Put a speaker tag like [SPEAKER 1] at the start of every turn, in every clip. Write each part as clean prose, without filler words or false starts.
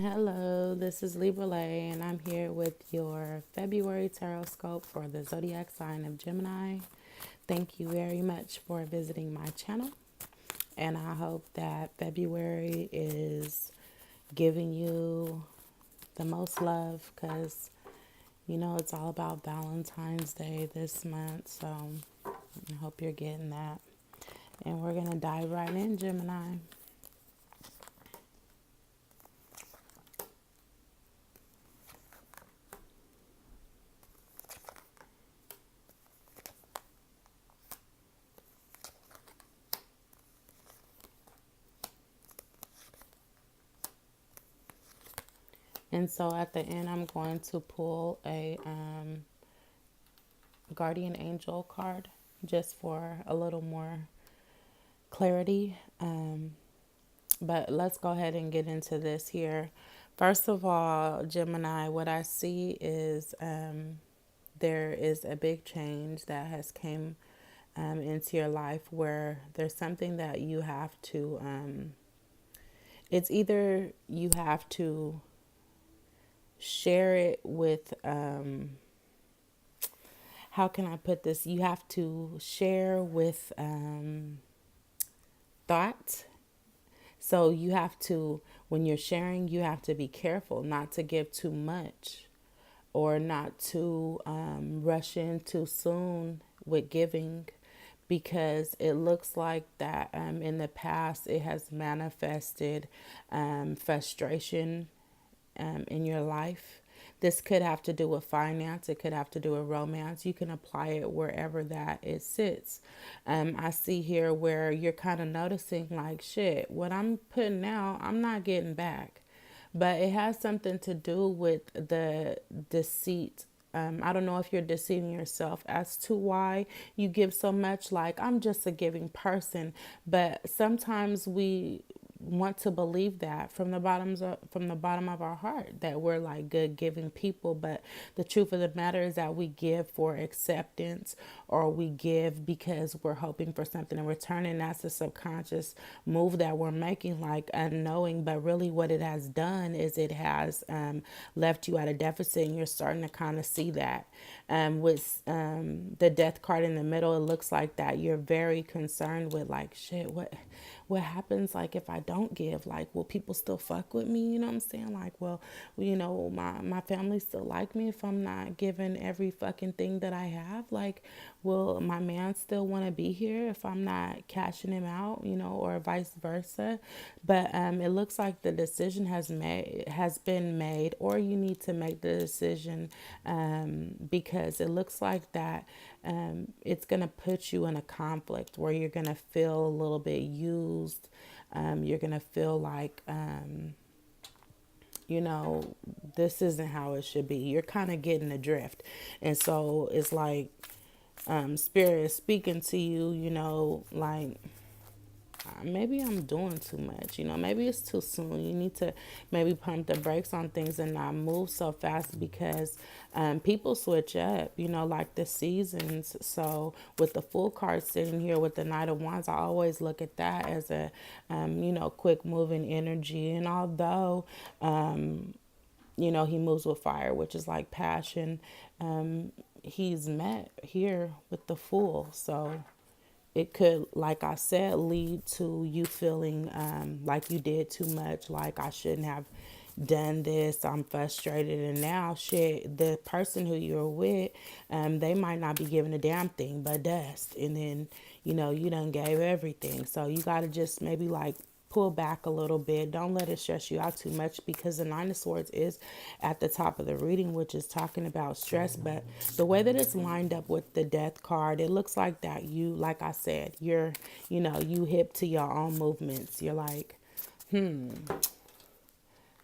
[SPEAKER 1] Hello, this is Libra Lay, and I'm here with your February tarot scope for the zodiac sign of Gemini. Thank you very much for visiting my channel, and I hope that February is giving you the most love because it's all about Valentine's Day this month, so I hope you're getting that. And we're going to dive right in, Gemini. And so at the end, I'm going to pull a guardian angel card just for a little more clarity. But let's go ahead and get into this here. First of all, Gemini, what I see is there is a big change that has came into your life where there's something that you have to, it's either you have to share it with, how can I put this? You have to share with thought. So you have to, when you're sharing, you have to be careful not to give too much or not to rush in too soon with giving because it looks like that in the past it has manifested frustration in your life. This could have to do with finance. It could have to do with romance. You can apply it wherever that it sits. I see here where you're kind of noticing like, shit, what I'm putting out, I'm not getting back. But it has something to do with the deceit. I don't know if you're deceiving yourself as to why you give so much. Like, I'm just a giving person. But sometimes we want to believe that from the bottom of our heart that we're like good giving people, but the truth of the matter is that we give for acceptance or we give because we're hoping for something in return, and that's the subconscious move that we're making, like unknowing. But really what it has done is it has left you at a deficit, and you're starting to kind of see that with the death card in the middle. It looks like that you're very concerned with like, shit, what happens like if I don't give? Like, will people still fuck with me? You know what I'm saying? Like, well, my family still like me if I'm not giving every fucking thing that I have? Like, will my man still want to be here if I'm not cashing him out, or vice versa? But it looks like the decision has been made, or you need to make the decision because it looks like that it's going to put you in a conflict where you're going to feel a little bit used. You're going to feel like, this isn't how it should be. You're kind of getting adrift. And so it's like Spirit is speaking to you, like, maybe I'm doing too much. Maybe it's too soon. You need to maybe pump the brakes on things and not move so fast because people switch up, like the seasons. So with the full card sitting here with the Knight of Wands, I always look at that as a, quick moving energy. And although, he moves with fire, which is like passion, he's met here with the Fool. So it could, like I said, lead to you feeling like you did too much, like I shouldn't have done this, I'm frustrated. And now, shit, the person who you're with, they might not be giving a damn thing but dust. And then, you done gave everything. So you got to just maybe like pull back a little bit. Don't let it stress you out too much because the Nine of Swords is at the top of the reading, which is talking about stress. But the way that it's lined up with the Death card, it looks like that you, like I said, you're, you hip to your own movements. You're like, maybe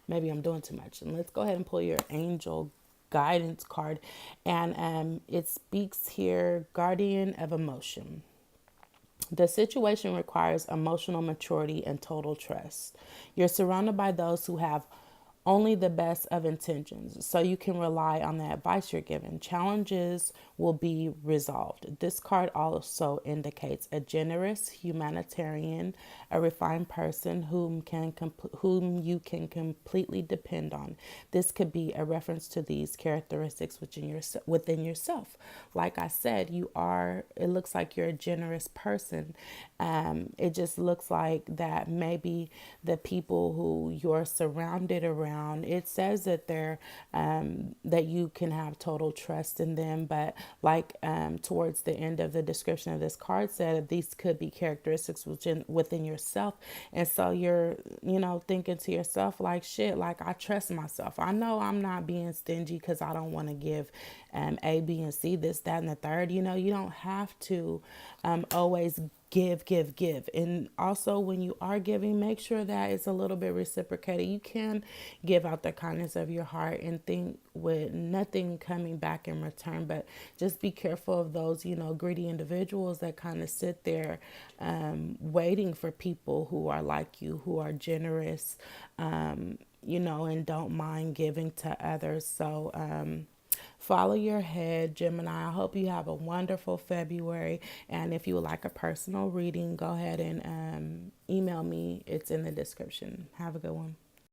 [SPEAKER 1] I'm doing too much. And let's go ahead and pull your angel guidance card. And it speaks here, guardian of emotion. The situation requires emotional maturity and total trust. You're surrounded by those who have only the best of intentions, so you can rely on the advice you're given. Challenges will be resolved. This card also indicates a generous humanitarian, a refined person whom you can completely depend on. This could be a reference to these characteristics within yourself. Like I said, you are. It looks like you're a generous person. It just looks like that maybe the people who you're surrounded around, it says that they're that you can have total trust in them, but like towards the end of the description of this card said, these could be characteristics within yourself. And so you're, thinking to yourself like, shit, like I trust myself. I know I'm not being stingy because I don't want to give A, B, and C, this, that, and the third. You don't have to always give. And also, when you are giving, make sure that it's a little bit reciprocated. You can give out the kindness of your heart and think with nothing coming back in return, but just be careful of those, greedy individuals that kind of sit there waiting for people who are like you, who are generous, and don't mind giving to others. So, follow your head, Gemini. I hope you have a wonderful February. And if you would like a personal reading, go ahead and email me. It's in the description. Have a good one.